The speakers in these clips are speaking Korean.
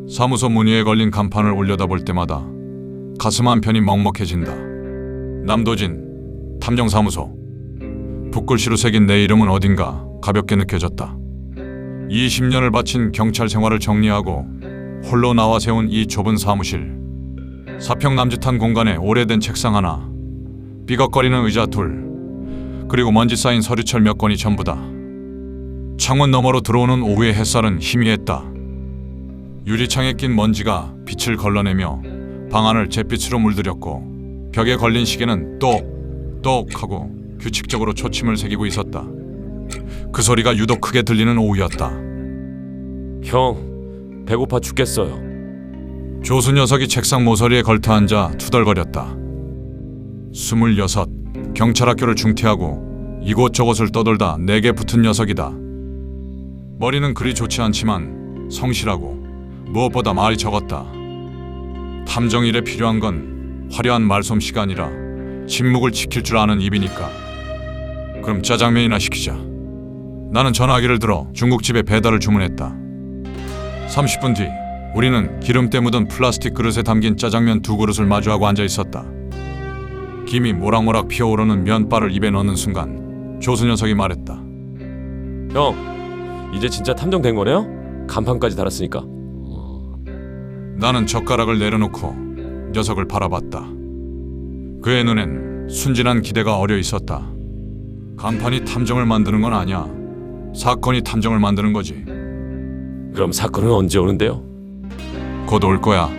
사무소 문 위에 걸린 간판을 올려다볼 때마다 가슴 한편이 먹먹해진다. 남도진 탐정사무소. 붓글씨로 새긴 내 이름은 어딘가 가볍게 느껴졌다. 20년을 바친 경찰 생활을 정리하고 홀로 나와 세운 이 좁은 사무실. 사평 남짓한 공간에 오래된 책상 하나, 삐걱거리는 의자 둘, 그리고 먼지 쌓인 서류철 몇 권이 전부다. 창문 너머로 들어오는 오후의 햇살은 희미했다. 유리창에 낀 먼지가 빛을 걸러내며 방 안을 잿빛으로 물들였고, 벽에 걸린 시계는 똑똑 하고 규칙적으로 초침을 새기고 있었다. 그 소리가 유독 크게 들리는 오후였다. 형, 배고파 죽겠어요. 조수 녀석이 책상 모서리에 걸터앉아 투덜거렸다. 26, 경찰학교를 중퇴하고 이곳저곳을 떠돌다 내게 붙은 녀석이다. 머리는 그리 좋지 않지만 성실하고 무엇보다 말이 적었다. 탐정일에 필요한 건 화려한 말솜씨가 아니라 침묵을 지킬 줄 아는 입이니까. 그럼 짜장면이나 시키자. 나는 전화기를 들어 중국집에 배달을 주문했다. 30분 뒤 우리는 기름때 묻은 플라스틱 그릇에 담긴 짜장면 2그릇을 마주하고 앉아 있었다. 김이 모락모락 피어오르는 면발을 입에 넣는 순간 조수 녀석이 말했다. 형, 이제 진짜 탐정 된 거네요? 간판까지 달았으니까. 나는 젓가락을 내려놓고 녀석을 바라봤다. 그의 눈엔 순진한 기대가 어려 있었다. 간판이 탐정을 만드는 건 아니야. 사건이 탐정을 만드는 거지. 그럼 사건은 언제 오는데요? 곧 올 거야.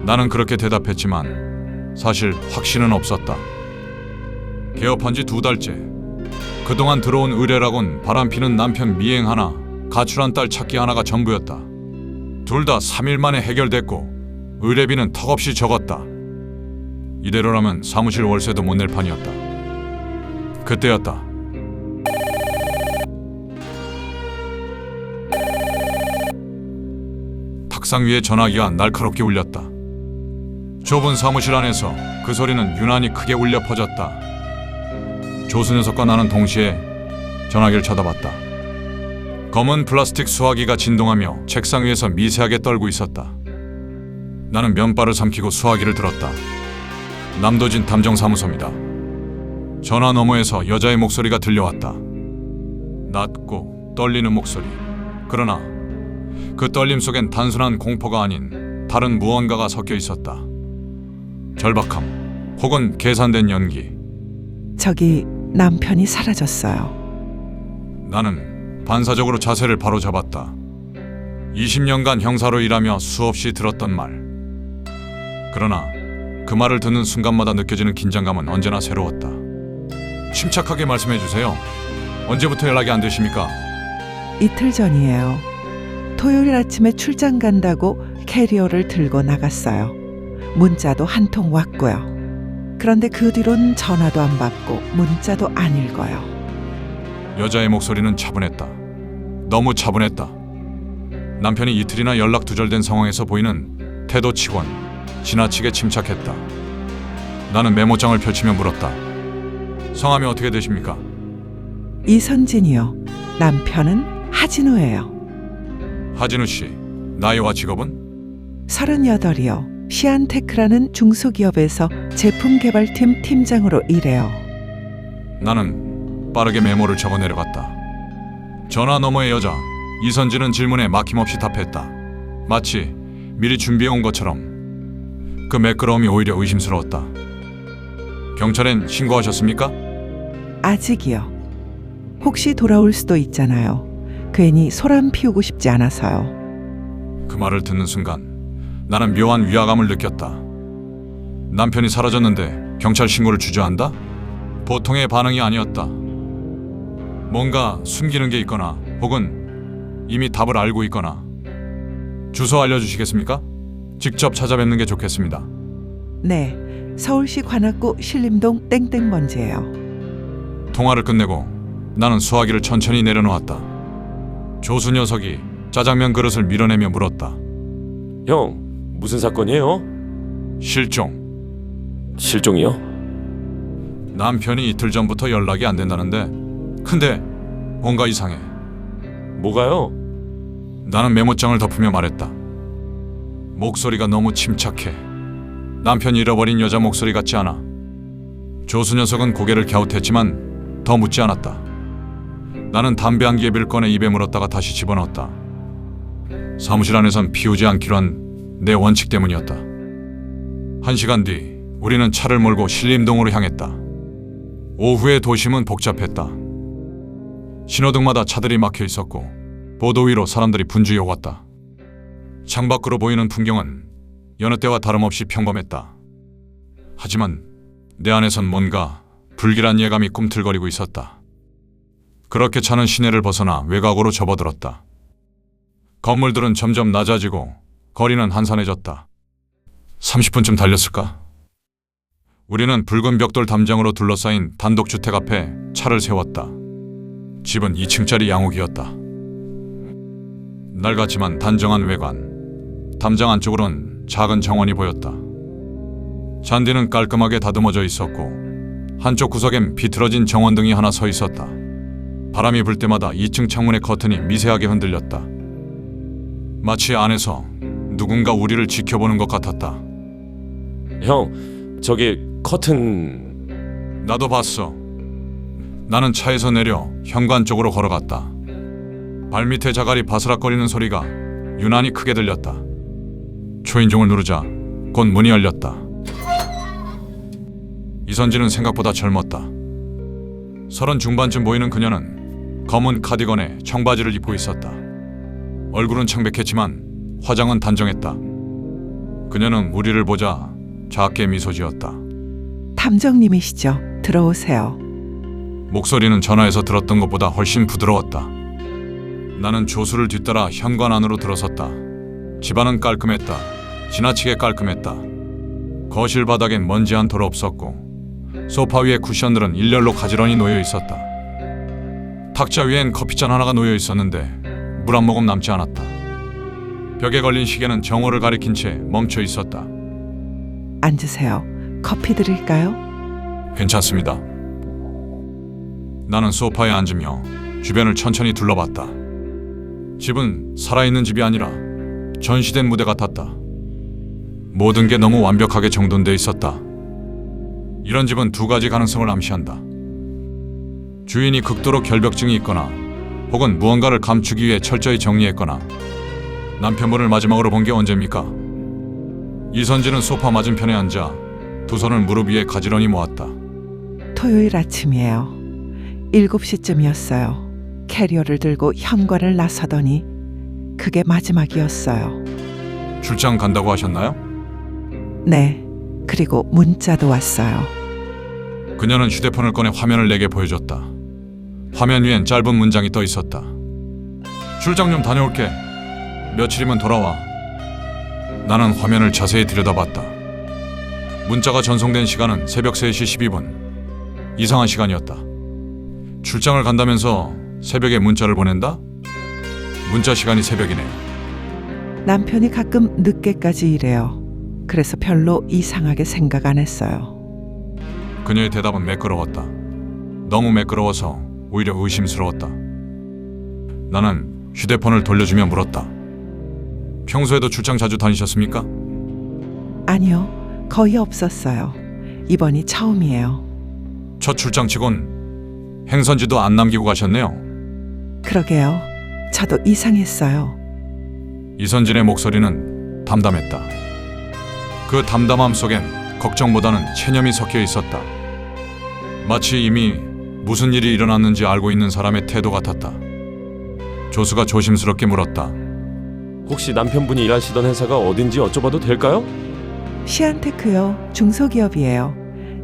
나는 그렇게 대답했지만 사실 확신은 없었다. 개업한 지 2달째. 그동안 들어온 의뢰라곤 바람피는 남편 미행 하나, 가출한 딸 찾기 하나가 전부였다. 둘 다 3일 만에 해결됐고 의뢰비는 턱없이 적었다. 이대로라면 사무실 월세도 못 낼 판이었다. 그때였다. 탁상 위에 전화기가 날카롭게 울렸다. 좁은 사무실 안에서 그 소리는 유난히 크게 울려 퍼졌다. 조수 녀석과 나는 동시에 전화기를 쳐다봤다. 검은 플라스틱 수화기가 진동하며 책상 위에서 미세하게 떨고 있었다. 나는 면발을 삼키고 수화기를 들었다. 남도진 탐정사무소입니다. 전화 너머에서 여자의 목소리가 들려왔다. 낮고 떨리는 목소리. 그러나 그 떨림 속엔 단순한 공포가 아닌 다른 무언가가 섞여 있었다. 절박함 혹은 계산된 연기. 저기 남편이 사라졌어요. 나는 반사적으로 자세를 바로잡았다. 20년간 형사로 일하며 수없이 들었던 말. 그러나 그 말을 듣는 순간마다 느껴지는 긴장감은 언제나 새로웠다. 침착하게 말씀해 주세요. 언제부터 연락이 안 되십니까? 이틀 전이에요. 토요일 아침에 출장 간다고 캐리어를 들고 나갔어요. 문자도 한 통 왔고요. 그런데 그 뒤론 전화도 안 받고 문자도 안 읽어요. 여자의 목소리는 차분했다. 너무 차분했다. 남편이 이틀이나 연락 두절된 상황에서 보이는 태도치곤 지나치게 침착했다. 나는 메모장을 펼치며 물었다. 성함이 어떻게 되십니까? 이선진이요. 남편은 하진우예요. 하진우 씨, 나이와 직업은? 38이요. 시안테크라는 중소기업에서 제품개발팀 팀장으로 일해요. 나는 빠르게 메모를 적어 내려갔다. 전화 너머의 여자 이선진은 질문에 막힘없이 답했다. 마치 미리 준비해 온 것처럼. 그 매끄러움이 오히려 의심스러웠다. 경찰엔 신고하셨습니까? 아직이요. 혹시 돌아올 수도 있잖아요. 괜히 소란 피우고 싶지 않아서요. 그 말을 듣는 순간 나는 묘한 위화감을 느꼈다. 남편이 사라졌는데 경찰 신고를 주저한다? 보통의 반응이 아니었다. 뭔가 숨기는 게 있거나 혹은 이미 답을 알고 있거나. 주소 알려주시겠습니까? 직접 찾아뵙는 게 좋겠습니다. 네, 서울시 관악구 신림동 땡땡번지예요. 통화를 끝내고 나는 수화기를 천천히 내려놓았다. 조수 녀석이 짜장면 그릇을 밀어내며 물었다. 형, 무슨 사건이에요? 실종. 실종이요? 남편이 이틀 전부터 연락이 안 된다는데 근데 뭔가 이상해. 뭐가요? 나는 메모장을 덮으며 말했다. 목소리가 너무 침착해. 남편이 잃어버린 여자 목소리 같지 않아. 조수 녀석은 고개를 갸웃했지만 더 묻지 않았다. 나는 담배 한 개비를 꺼내 입에 물었다가 다시 집어넣었다. 사무실 안에선 피우지 않기로 한 내 원칙 때문이었다. 1시간 뒤 우리는 차를 몰고 신림동으로 향했다. 오후의 도심은 복잡했다. 신호등마다 차들이 막혀 있었고 보도 위로 사람들이 분주히 오갔다. 창밖으로 보이는 풍경은 여느 때와 다름없이 평범했다. 하지만 내 안에선 뭔가 불길한 예감이 꿈틀거리고 있었다. 그렇게 차는 시내를 벗어나 외곽으로 접어들었다. 건물들은 점점 낮아지고 거리는 한산해졌다. 30분쯤 달렸을까? 우리는 붉은 벽돌 담장으로 둘러싸인 단독주택 앞에 차를 세웠다. 집은 2층짜리 양옥이었다. 낡았지만 단정한 외관. 담장 안쪽으론 작은 정원이 보였다. 잔디는 깔끔하게 다듬어져 있었고 한쪽 구석엔 비틀어진 정원등이 하나 서 있었다. 바람이 불 때마다 2층 창문의 커튼이 미세하게 흔들렸다. 마치 안에서 누군가 우리를 지켜보는 것 같았다. 형, 저기 커튼... 나도 봤어. 나는 차에서 내려 현관 쪽으로 걸어갔다. 발밑에 자갈이 바스락거리는 소리가 유난히 크게 들렸다. 초인종을 누르자 곧 문이 열렸다. 이선진은 생각보다 젊었다. 30 중반쯤 보이는 그녀는 검은 카디건에 청바지를 입고 있었다. 얼굴은 창백했지만 화장은 단정했다. 그녀는 우리를 보자 작게 미소 지었다. 탐정님이시죠? 들어오세요. 목소리는 전화에서 들었던 것보다 훨씬 부드러웠다. 나는 조수를 뒤따라 현관 안으로 들어섰다. 집안은 깔끔했다. 지나치게 깔끔했다. 거실 바닥엔 먼지 한 톨 없었고 소파 위의 쿠션들은 일렬로 가지런히 놓여 있었다. 탁자 위엔 커피잔 하나가 놓여 있었는데 물 한 모금 남지 않았다. 벽에 걸린 시계는 정오를 가리킨 채 멈춰 있었다. 앉으세요. 커피 드릴까요? 괜찮습니다. 나는 소파에 앉으며 주변을 천천히 둘러봤다. 집은 살아있는 집이 아니라 전시된 무대 같았다. 모든 게 너무 완벽하게 정돈돼 있었다. 이런 집은 두 가지 가능성을 암시한다. 주인이 극도로 결벽증이 있거나 혹은 무언가를 감추기 위해 철저히 정리했거나 남편분을 마지막으로 본 게 언제입니까? 이선진은 소파 맞은편에 앉아 두 손을 무릎 위에 가지런히 모았다. 토요일 아침이에요. 7시쯤이었어요. 캐리어를 들고 현관을 나서더니 그게 마지막이었어요. 출장 간다고 하셨나요? 네, 그리고 문자도 왔어요. 그녀는 휴대폰을 꺼내 화면을 내게 보여줬다. 화면 위엔 짧은 문장이 떠 있었다. 출장 좀 다녀올게. 며칠이면 돌아와. 나는 화면을 자세히 들여다봤다. 문자가 전송된 시간은 새벽 3시 12분. 이상한 시간이었다. 출장을 간다면서 새벽에 문자를 보낸다? 문자 시간이 새벽이네. 남편이 가끔 늦게까지 일해요. 그래서 별로 이상하게 생각 안 했어요. 그녀의 대답은 매끄러웠다. 너무 매끄러워서 오히려 의심스러웠다. 나는 휴대폰을 돌려주며 물었다. 평소에도 출장 자주 다니셨습니까? 아니요, 거의 없었어요. 이번이 처음이에요. 첫 출장치곤 행선지도 안 남기고 가셨네요. 그러게요. 저도 이상했어요. 이선진의 목소리는 담담했다. 그 담담함 속엔 걱정보다는 체념이 섞여 있었다. 마치 이미 무슨 일이 일어났는지 알고 있는 사람의 태도 같았다. 조수가 조심스럽게 물었다. 혹시 남편분이 일하시던 회사가 어딘지 여쭤봐도 될까요? 시안테크요. 중소기업이에요.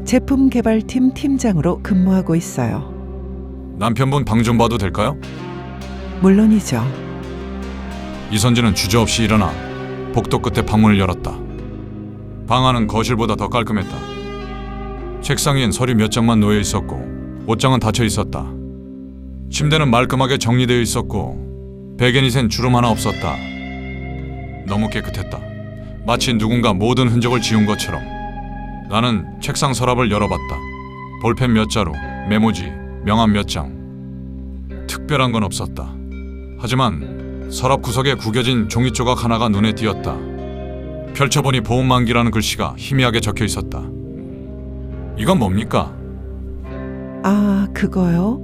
제품 개발팀 팀장으로 근무하고 있어요. 남편분 방 좀 봐도 될까요? 물론이죠. 이선진은 주저없이 일어나 복도 끝에 방문을 열었다. 방 안은 거실보다 더 깔끔했다. 책상 위엔 서류 몇 장만 놓여 있었고 옷장은 닫혀 있었다. 침대는 말끔하게 정리되어 있었고 베개니 센 주름 하나 없었다. 너무 깨끗했다. 마치 누군가 모든 흔적을 지운 것처럼. 나는 책상 서랍을 열어봤다. 볼펜 몇 자루, 메모지, 명함 몇 장. 특별한 건 없었다. 하지만 서랍 구석에 구겨진 종이 조각 하나가 눈에 띄었다. 펼쳐보니 보험 만기라는 글씨가 희미하게 적혀 있었다. 이건 뭡니까? 아, 그거요?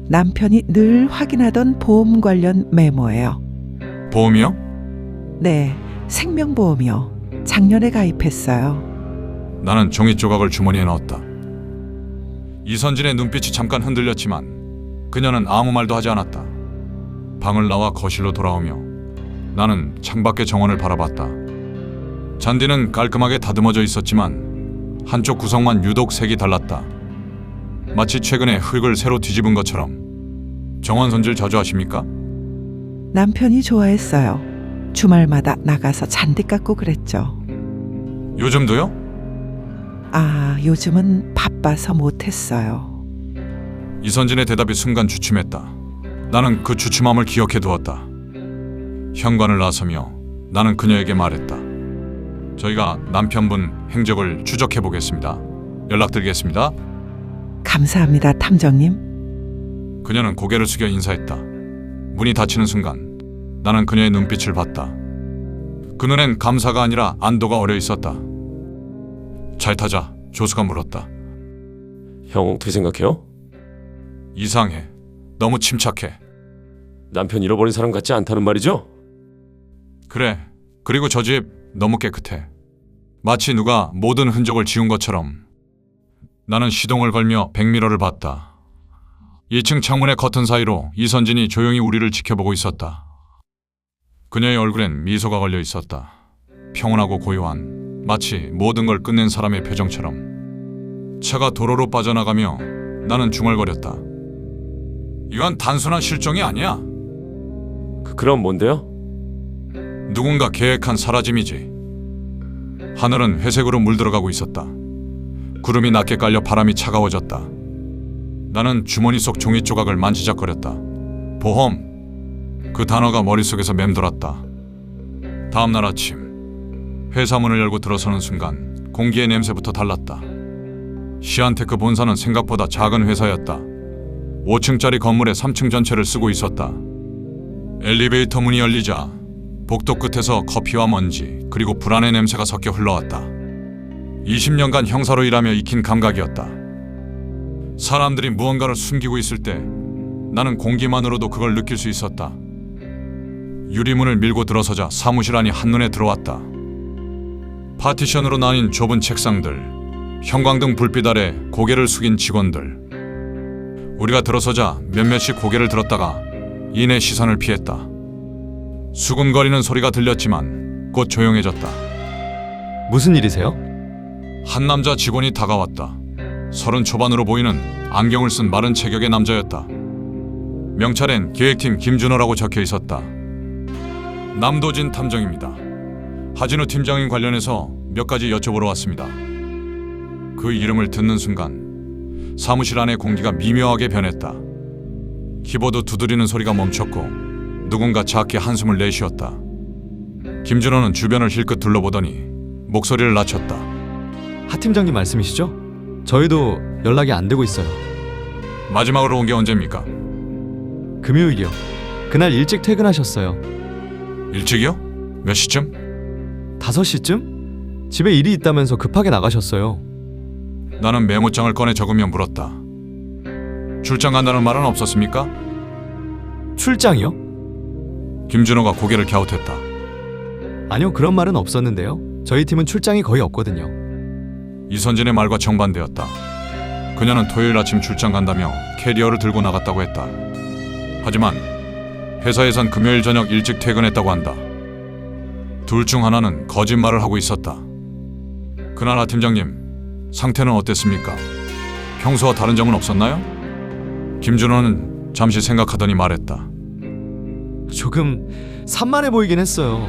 남편이 늘 확인하던 보험 관련 메모예요. 보험이요? 네, 생명보험이요. 작년에 가입했어요. 나는 종이 조각을 주머니에 넣었다. 이선진의 눈빛이 잠깐 흔들렸지만 그녀는 아무 말도 하지 않았다. 방을 나와 거실로 돌아오며 나는 창밖의 정원을 바라봤다. 잔디는 깔끔하게 다듬어져 있었지만 한쪽 구석만 유독 색이 달랐다. 마치 최근에 흙을 새로 뒤집은 것처럼. 정원 손질 자주 하십니까? 남편이 좋아했어요. 주말마다 나가서 잔디 깎고 그랬죠. 요즘도요? 아, 요즘은 바빠서 못했어요. 이선진의 대답이 순간 주춤했다. 나는 그 주춤함을 기억해 두었다. 현관을 나서며 나는 그녀에게 말했다. 저희가 남편분 행적을 추적해 보겠습니다. 연락드리겠습니다. 감사합니다, 탐정님. 그녀는 고개를 숙여 인사했다. 문이 닫히는 순간 나는 그녀의 눈빛을 봤다. 그 눈엔 감사가 아니라 안도가 어려 있었다. 잘 타자, 조수가 물었다. 형 어떻게 생각해요? 이상해. 너무 침착해. 남편 잃어버린 사람 같지 않다는 말이죠? 그래. 그리고 저 집 너무 깨끗해. 마치 누가 모든 흔적을 지운 것처럼. 나는 시동을 걸며 백미러를 봤다. 2층 창문의 커튼 사이로 이선진이 조용히 우리를 지켜보고 있었다. 그녀의 얼굴엔 미소가 걸려 있었다. 평온하고 고요한, 마치 모든 걸 끝낸 사람의 표정처럼. 차가 도로로 빠져나가며 나는 중얼거렸다. 이건 단순한 실종이 아니야. 그럼 뭔데요? 누군가 계획한 사라짐이지. 하늘은 회색으로 물들어가고 있었다. 구름이 낮게 깔려 바람이 차가워졌다. 나는 주머니 속 종이 조각을 만지작거렸다. 보험. 그 단어가 머릿속에서 맴돌았다. 다음 날 아침 회사 문을 열고 들어서는 순간 공기의 냄새부터 달랐다. 시안테크 본사는 생각보다 작은 회사였다. 5층짜리 건물의 3층 전체를 쓰고 있었다. 엘리베이터 문이 열리자 복도 끝에서 커피와 먼지 그리고 불안의 냄새가 섞여 흘러왔다. 20년간 형사로 일하며 익힌 감각이었다. 사람들이 무언가를 숨기고 있을 때 나는 공기만으로도 그걸 느낄 수 있었다. 유리문을 밀고 들어서자 사무실 안이 한눈에 들어왔다. 파티션으로 나뉜 좁은 책상들, 형광등 불빛 아래 고개를 숙인 직원들. 우리가 들어서자 몇몇이 고개를 들었다가 이내 시선을 피했다. 수군거리는 소리가 들렸지만 곧 조용해졌다. 무슨 일이세요? 한 남자 직원이 다가왔다. 30 초반으로 보이는 안경을 쓴 마른 체격의 남자였다. 명찰엔 기획팀 김준호라고 적혀 있었다. 남도진 탐정입니다. 하진우 팀장님 관련해서 몇 가지 여쭤보러 왔습니다. 그 이름을 듣는 순간 사무실 안의 공기가 미묘하게 변했다. 키보드 두드리는 소리가 멈췄고 누군가 작게 한숨을 내쉬었다. 김준호는 주변을 힐끗 둘러보더니 목소리를 낮췄다. 하 팀장님 말씀이시죠? 저희도 연락이 안 되고 있어요. 마지막으로 온 게 언제입니까? 금요일이요. 그날 일찍 퇴근하셨어요. 일찍이요? 몇 시쯤? 5시쯤? 집에 일이 있다면서 급하게 나가셨어요. 나는 메모장을 꺼내 적으며 물었다. 출장 간다는 말은 없었습니까? 출장이요? 김준호가 고개를 갸웃했다. 아니요, 그런 말은 없었는데요. 저희 팀은 출장이 거의 없거든요. 이선진의 말과 정반대였다. 그녀는 토요일 아침 출장 간다며 캐리어를 들고 나갔다고 했다. 하지만 회사에선 금요일 저녁 일찍 퇴근했다고 한다. 둘 중 하나는 거짓말을 하고 있었다. 그날 하 팀장님, 상태는 어땠습니까? 평소와 다른 점은 없었나요? 김준호는 잠시 생각하더니 말했다. 조금 산만해 보이긴 했어요.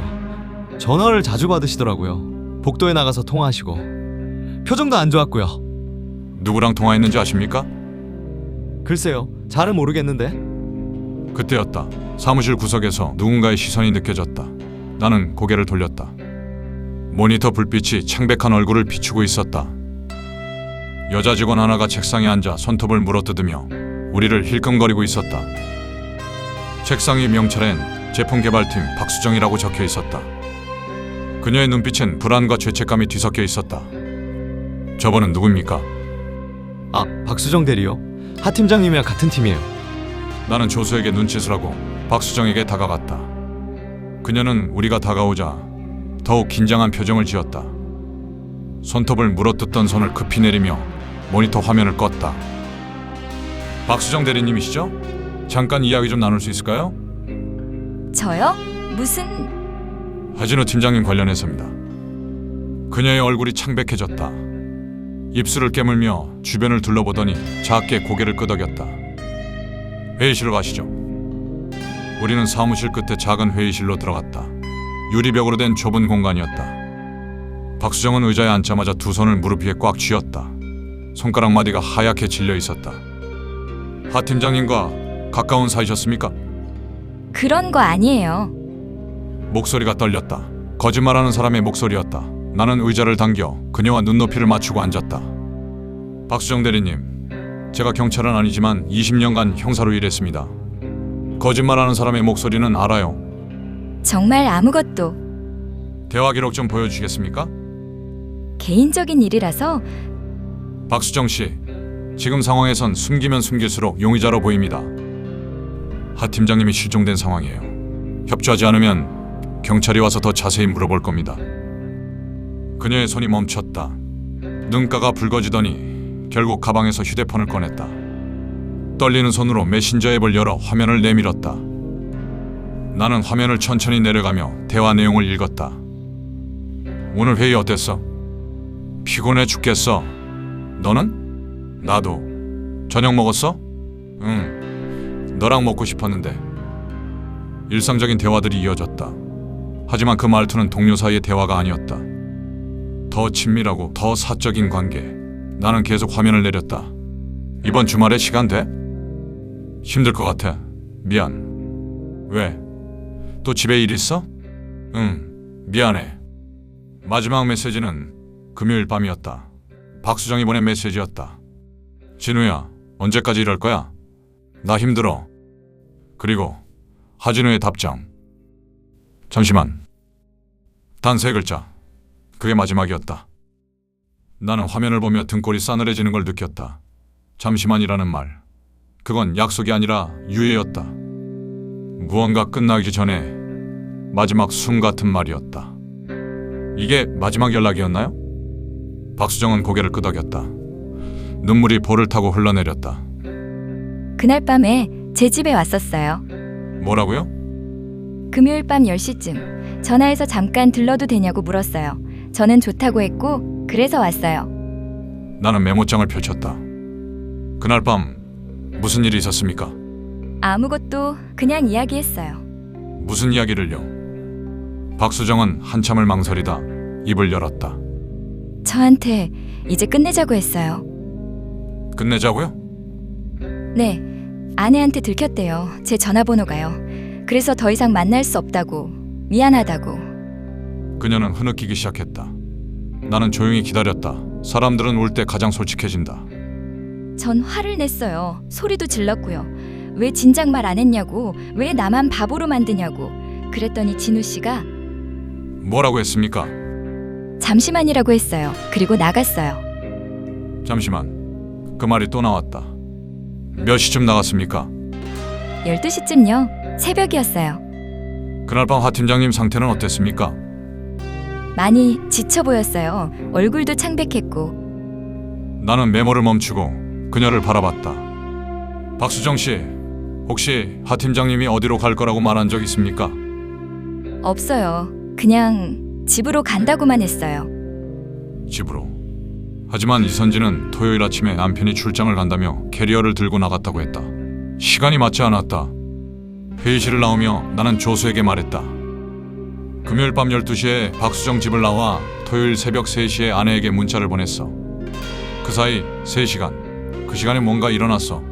전화를 자주 받으시더라고요. 복도에 나가서 통화하시고 표정도 안 좋았고요. 누구랑 통화했는지 아십니까? 글쎄요, 잘은 모르겠는데. 그때였다. 사무실 구석에서 누군가의 시선이 느껴졌다. 나는 고개를 돌렸다. 모니터 불빛이 창백한 얼굴을 비추고 있었다. 여자 직원 하나가 책상에 앉아 손톱을 물어뜯으며 우리를 힐끔거리고 있었다. 책상 위 명찰엔 제품개발팀 박수정이라고 적혀 있었다. 그녀의 눈빛엔 불안과 죄책감이 뒤섞여 있었다. 저분은 누굽니까? 아, 박수정 대리요. 하 팀장님이랑 같은 팀이에요. 나는 조수에게 눈짓을 하고 박수정에게 다가갔다. 그녀는 우리가 다가오자 더욱 긴장한 표정을 지었다. 손톱을 물어뜯던 손을 급히 내리며 모니터 화면을 껐다. 박수정 대리님이시죠? 잠깐 이야기 좀 나눌 수 있을까요? 저요? 무슨... 하진우 팀장님 관련해서입니다. 그녀의 얼굴이 창백해졌다. 입술을 깨물며 주변을 둘러보더니 작게 고개를 끄덕였다. 회의실로 가시죠. 우리는 사무실 끝에 작은 회의실로 들어갔다. 유리벽으로 된 좁은 공간이었다. 박수정은 의자에 앉자마자 두 손을 무릎 위에 꽉 쥐었다. 손가락 마디가 하얗게 질려 있었다. 하 팀장님과 가까운 사이셨습니까? 그런 거 아니에요. 목소리가 떨렸다. 거짓말하는 사람의 목소리였다. 나는 의자를 당겨 그녀와 눈높이를 맞추고 앉았다. 박수정 대리님, 제가 경찰은 아니지만 20년간 형사로 일했습니다. 거짓말하는 사람의 목소리는 알아요. 정말 아무것도. 대화 기록 좀 보여주시겠습니까? 개인적인 일이라서. 박수정 씨, 지금 상황에선 숨기면 숨길수록 용의자로 보입니다. 하 팀장님이 실종된 상황이에요. 협조하지 않으면 경찰이 와서 더 자세히 물어볼 겁니다. 그녀의 손이 멈췄다. 눈가가 붉어지더니 결국 가방에서 휴대폰을 꺼냈다. 떨리는 손으로 메신저 앱을 열어 화면을 내밀었다. 나는 화면을 천천히 내려가며 대화 내용을 읽었다. 오늘 회의 어땠어? 피곤해 죽겠어. 너는? 나도. 저녁 먹었어? 응. 너랑 먹고 싶었는데. 일상적인 대화들이 이어졌다. 하지만 그 말투는 동료 사이의 대화가 아니었다. 더 친밀하고 더 사적인 관계. 나는 계속 화면을 내렸다. 이번 주말에 시간 돼? 힘들 것 같아. 미안. 왜? 또 집에 일 있어? 응. 미안해. 마지막 메시지는 금요일 밤이었다. 박수정이 보낸 메시지였다. 진우야, 언제까지 이럴 거야? 나 힘들어. 그리고 하진우의 답장. 잠시만. 단 3글자. 그게 마지막이었다. 나는 화면을 보며 등골이 싸늘해지는 걸 느꼈다. 잠시만이라는 말. 그건 약속이 아니라 유예였다. 무언가 끝나기 전에 마지막 숨 같은 말이었다. 이게 마지막 연락이었나요? 박수정은 고개를 끄덕였다. 눈물이 볼을 타고 흘러내렸다. 그날 밤에 제 집에 왔었어요. 뭐라고요? 금요일 밤 10시쯤 전화해서 잠깐 들러도 되냐고 물었어요. 저는 좋다고 했고 그래서 왔어요. 나는 메모장을 펼쳤다. 그날 밤 무슨 일이 있었습니까? 아무것도 그냥 이야기했어요. 무슨 이야기를요? 박수정은 한참을 망설이다 입을 열었다. 저한테 이제 끝내자고 했어요. 끝내자고요? 네, 아내한테 들켰대요. 제 전화번호가요. 그래서 더 이상 만날 수 없다고, 미안하다고. 그녀는 흐느끼기 시작했다. 나는 조용히 기다렸다. 사람들은 울 때 가장 솔직해진다. 전 화를 냈어요. 소리도 질렀고요. 왜 진작 말 안 했냐고, 왜 나만 바보로 만드냐고. 그랬더니 진우 씨가 뭐라고 했습니까? 잠시만이라고 했어요. 그리고 나갔어요. 잠시만. 그 말이 또 나왔다. 몇 시쯤 나갔습니까? 12시쯤요. 새벽이었어요. 그날 밤 하 팀장님 상태는 어땠습니까? 많이 지쳐 보였어요. 얼굴도 창백했고. 나는 메모를 멈추고 그녀를 바라봤다. 박수정 씨, 혹시 하 팀장님이 어디로 갈 거라고 말한 적 있습니까? 없어요. 그냥 집으로 간다고만 했어요. 집으로. 하지만 이선진은 토요일 아침에 남편이 출장을 간다며 캐리어를 들고 나갔다고 했다. 시간이 맞지 않았다. 회의실을 나오며 나는 조수에게 말했다. 금요일 밤 12시에 박수정 집을 나와 토요일 새벽 3시에 아내에게 문자를 보냈어. 그 사이 3시간. 그 시간에 뭔가 일어났어.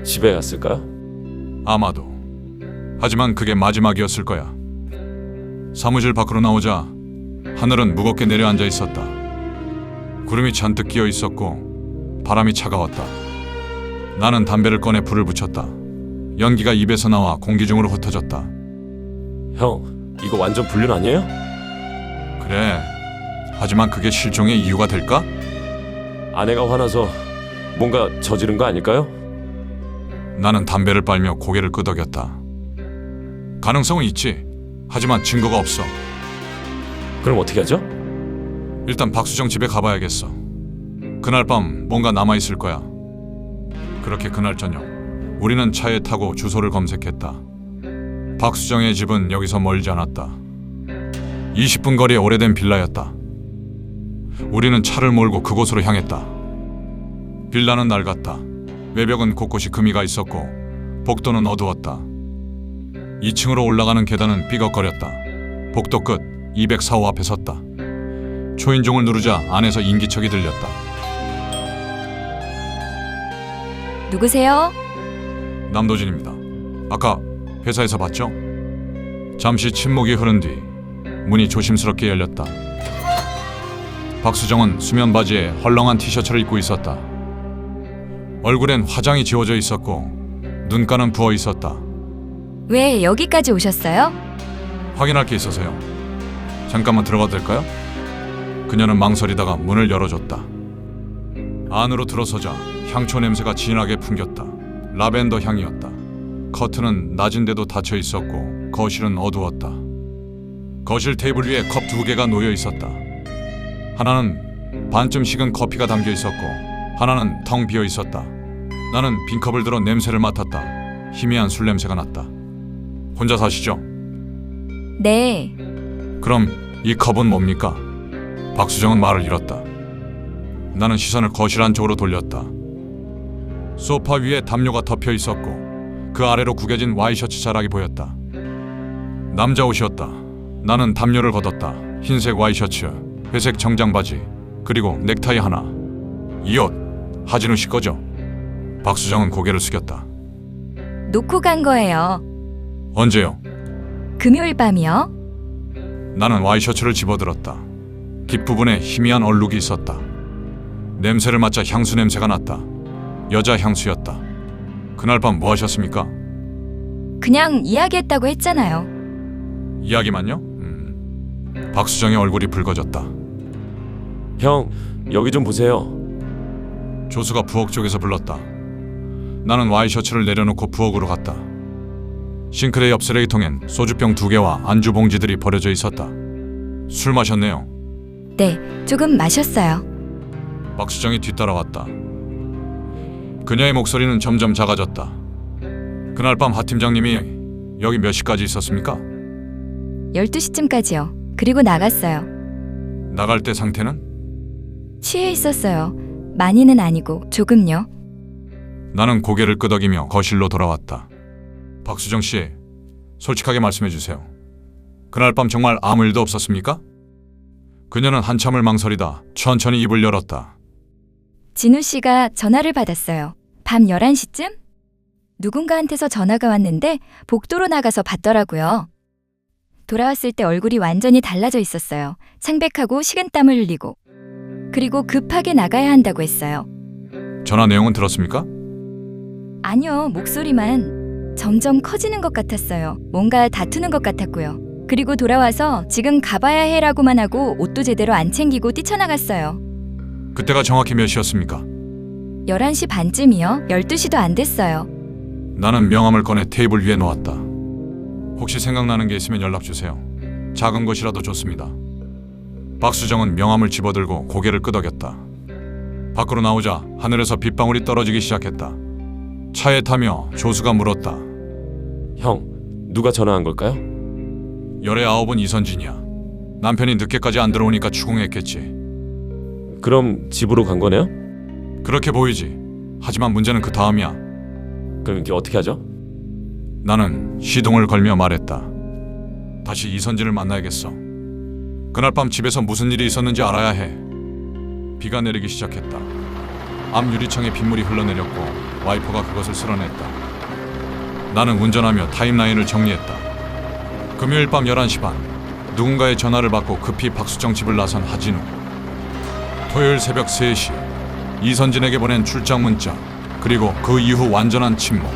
집에 갔을까? 아마도. 하지만 그게 마지막이었을 거야. 사무실 밖으로 나오자 하늘은 무겁게 내려앉아 있었다. 구름이 잔뜩 끼어 있었고 바람이 차가웠다. 나는 담배를 꺼내 불을 붙였다. 연기가 입에서 나와 공기 중으로 흩어졌다. 형, 이거 완전 불륜 아니에요? 그래. 하지만 그게 실종의 이유가 될까? 아내가 화나서 뭔가 저지른 거 아닐까요? 나는 담배를 빨며 고개를 끄덕였다. 가능성은 있지. 하지만 증거가 없어. 그럼 어떻게 하죠? 일단 박수정 집에 가봐야겠어. 그날 밤 뭔가 남아있을 거야. 그렇게 그날 저녁 우리는 차에 타고 주소를 검색했다. 박수정의 집은 여기서 멀지 않았다. 20분 거리의 오래된 빌라였다. 우리는 차를 몰고 그곳으로 향했다. 빌라는 낡았다. 외벽은 곳곳이 금이가 있었고 복도는 어두웠다. 2층으로 올라가는 계단은 삐걱거렸다. 복도 끝 204호 앞에 섰다. 초인종을 누르자 안에서 인기척이 들렸다. 누구세요? 남도진입니다. 아까 회사에서 봤죠? 잠시 침묵이 흐른 뒤 문이 조심스럽게 열렸다. 박수정은 수면 바지에 헐렁한 티셔츠를 입고 있었다. 얼굴엔 화장이 지워져 있었고 눈가는 부어 있었다. 왜 여기까지 오셨어요? 확인할 게 있어서요. 잠깐만 들어가도 될까요? 그녀는 망설이다가 문을 열어줬다. 안으로 들어서자 향초 냄새가 진하게 풍겼다. 라벤더 향이었다. 커튼은 낮은데도 닫혀 있었고 거실은 어두웠다. 거실 테이블 위에 컵 2개가 놓여 있었다. 하나는 반쯤 식은 커피가 담겨 있었고 하나는 텅 비어 있었다. 나는 빈 컵을 들어 냄새를 맡았다. 희미한 술 냄새가 났다. 혼자 사시죠? 네. 그럼 이 컵은 뭡니까? 박수정은 말을 잃었다. 나는 시선을 거실 안쪽으로 돌렸다. 소파 위에 담요가 덮여 있었고 그 아래로 구겨진 와이셔츠 자락이 보였다. 남자 옷이었다. 나는 담요를 걷었다. 흰색 와이셔츠, 회색 정장 바지, 그리고 넥타이 하나. 이 옷 하진우 씨 거죠? 박수정은 고개를 숙였다. 놓고 간 거예요. 언제요? 금요일 밤이요? 나는 와이셔츠를 집어들었다. 깃부분에 희미한 얼룩이 있었다. 냄새를 맡자 향수 냄새가 났다. 여자 향수였다. 그날 밤 뭐 하셨습니까? 그냥 이야기했다고 했잖아요. 이야기만요? 박수정의 얼굴이 붉어졌다. 형, 여기 좀 보세요. 조수가 부엌 쪽에서 불렀다. 나는 와이셔츠를 내려놓고 부엌으로 갔다. 싱크대 옆 쓰레기통엔 소주병 2개와 안주 봉지들이 버려져 있었다. 술 마셨네요. 네, 조금 마셨어요. 박수정이 뒤따라왔다. 그녀의 목소리는 점점 작아졌다. 그날 밤 하 팀장님이 여기 몇 시까지 있었습니까? 12시쯤까지요. 그리고 나갔어요. 나갈 때 상태는? 취해 있었어요. 많이는 아니고 조금요. 나는 고개를 끄덕이며 거실로 돌아왔다. 박수정 씨, 솔직하게 말씀해 주세요. 그날 밤 정말 아무 일도 없었습니까? 그녀는 한참을 망설이다 천천히 입을 열었다. 진우 씨가 전화를 받았어요. 밤 11시쯤? 누군가한테서 전화가 왔는데 복도로 나가서 받더라고요. 돌아왔을 때 얼굴이 완전히 달라져 있었어요. 창백하고 식은땀을 흘리고. 그리고 급하게 나가야 한다고 했어요. 전화 내용은 들었습니까? 아니요, 목소리만. 점점 커지는 것 같았어요. 뭔가 다투는 것 같았고요. 그리고 돌아와서 지금 가봐야 해라고만 하고 옷도 제대로 안 챙기고 뛰쳐나갔어요. 그때가 정확히 몇 시였습니까? 11시 반쯤이요? 12시도 안 됐어요. 나는 명함을 꺼내 테이블 위에 놓았다. 혹시 생각나는 게 있으면 연락 주세요. 작은 것이라도 좋습니다. 박수정은 명함을 집어들고 고개를 끄덕였다. 밖으로 나오자 하늘에서 빗방울이 떨어지기 시작했다. 차에 타며 조수가 물었다. 형, 누가 전화한 걸까요? 열의 9은 이선진이야. 남편이 늦게까지 안 들어오니까 추궁했겠지. 그럼 집으로 간 거네요? 그렇게 보이지. 하지만 문제는 그 다음이야. 그럼 이게 어떻게 하죠? 나는 시동을 걸며 말했다. 다시 이선진을 만나야겠어. 그날 밤 집에서 무슨 일이 있었는지 알아야 해. 비가 내리기 시작했다. 앞 유리창에 빗물이 흘러내렸고 와이퍼가 그것을 쓸어냈다. 나는 운전하며 타임라인을 정리했다. 금요일 밤 11시 반 누군가의 전화를 받고 급히 박수정 집을 나선 하진우. 토요일 새벽 3시 이선진에게 보낸 출장 문자, 그리고 그 이후 완전한 침묵.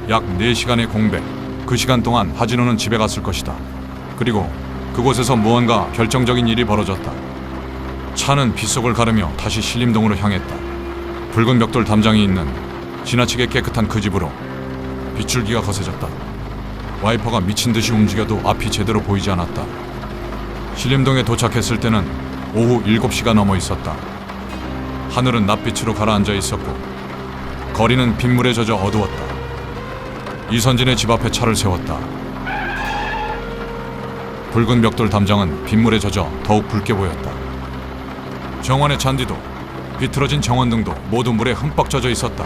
약 4시간의 공백. 그 시간 동안 하진우는 집에 갔을 것이다. 그리고 그곳에서 무언가 결정적인 일이 벌어졌다. 차는 빗속을 가르며 다시 신림동으로 향했다. 붉은 벽돌 담장이 있는 지나치게 깨끗한 그 집으로 빗줄기가 거세졌다. 와이퍼가 미친 듯이 움직여도 앞이 제대로 보이지 않았다. 신림동에 도착했을 때는 오후 7시가 넘어 있었다. 하늘은 낯빛으로 가라앉아 있었고 거리는 빗물에 젖어 어두웠다. 이선진의 집 앞에 차를 세웠다. 붉은 벽돌 담장은 빗물에 젖어 더욱 붉게 보였다. 정원의 잔디도 비틀어진 정원등도 모두 물에 흠뻑 젖어 있었다.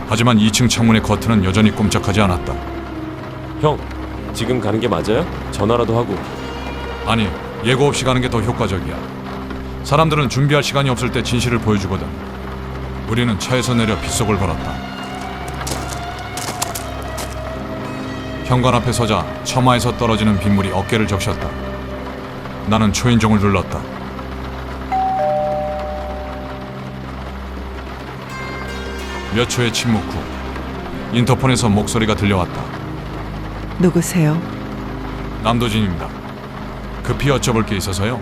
하지만 2층 창문의 커튼은 여전히 꼼짝하지 않았다. 형, 지금 가는 게 맞아요? 전화라도 하고. 아니, 예고 없이 가는 게 더 효과적이야. 사람들은 준비할 시간이 없을 때 진실을 보여주거든. 우리는 차에서 내려 빗속을 걸었다. 현관 앞에 서자 처마에서 떨어지는 빗물이 어깨를 적셨다. 나는 초인종을 눌렀다. 몇 초의 침묵 후 인터폰에서 목소리가 들려왔다. 누구세요? 남도진입니다. 급히 여쭤볼 게 있어서요.